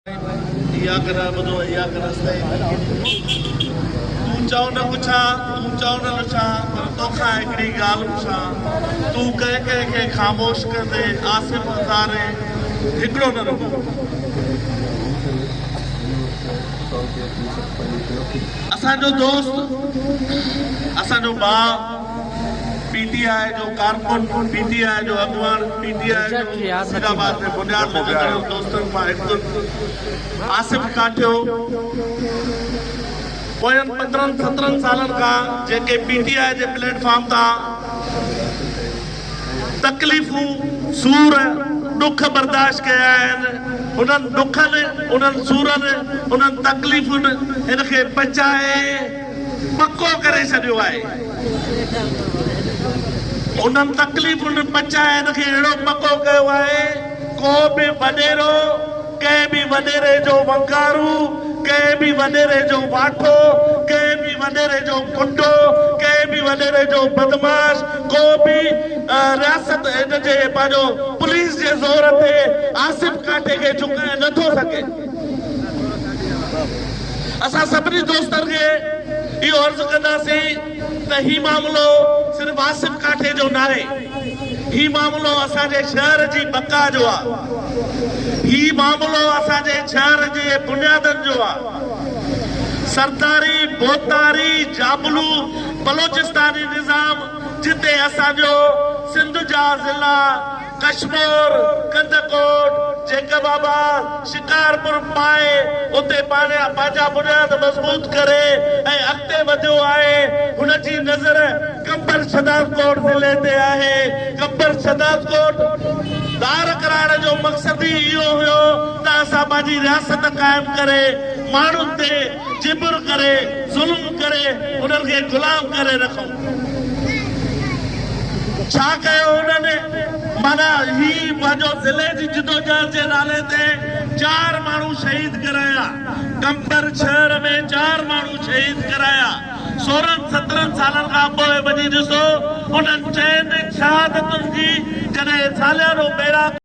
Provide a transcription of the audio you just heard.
या करा बदो या करस्ते तू चाहो न पुछा तू चाहो न लछा पर तोखा एकड़ी गाल पुछा तू कह के खामोश कर दे आसिफ हज़ारे हिकड़ो न रुको असांजो दोस्त असांजो बा पीटीआई जो कारकुन पीटीआई जो अगवान पीटीआई जो सिदाबाद में बुनियाद लॻल दोस्तन मां हिकु आसिफ काठियो पोयनि 15-17 सालनि खां जेके पीटीआई जे प्लेटफॉर्म तां तकलीफ़ूं सूर दुख बर्दाश्त कया आहिनि उन्हनि दुखनि उन्हनि सूरनि उन्हनि तकलीफ़ुनि हिनखे बचाए पको करे छॾियो आहे उन्हनि तकलीफ़ुनि बचाए हिनखे अहिड़ो पको कयो आहे को बि वॾेरो कंहिं बि वॾेरे जो वंगारू कंहिं बि वॾेरे जो वाठो कंहिं बि वॾेरे जो गुंडो कंहिं बि वॾेरे जो बदमाश को बि रियासत हिनजे पंहिंजो पुलिस जे ज़ोर ते आसिफ काठे खे झुकाए नथो सघे असां सभिनी दोस्तनि खे इहो अर्ज़ु कंदासीं त ही मामिलो सिर्फ़ आसिफ काठे जो न आहे ही मामिलो असांजे शहर जी बका जो आहे ही मामिलो असांजे शहर जे बुनियादनि जो आहे सरदारी बोतारी जाबलू बलोचिस्तानी निज़ाम जिते असांजो सिंध जा ज़िला कश्मीर कंदकोट जेकबाबाद शिकारपुर पाए उते पंहिंजा बुनियाद मज़बूत करे ऐं अॻिते वधियो आहे हुनजी नज़र कंबर शदादकोट ज़िले ते आहे कंबर शदादकोट दार कराइण जो मक़सद ई इहो हुयो त असां पंहिंजी रियासत क़ाइमु करे माण्हुनि ते जिबर करे ज़ुल्म करे उन्हनि खे ग़ुलाम करे रखूं छा कयो उन्हनि माना ही पंहिंजो ज़िले जी जिदोजहद जे नाले ते 4 माण्हू शहीद कराया कंबर शहर में 4 माण्हू शहीद कराया 16-17 सालनि खां पोइ वञी ॾिसो उन्हनि चइनि शहादतुनि जी जॾहिं सालियानो बेड़ा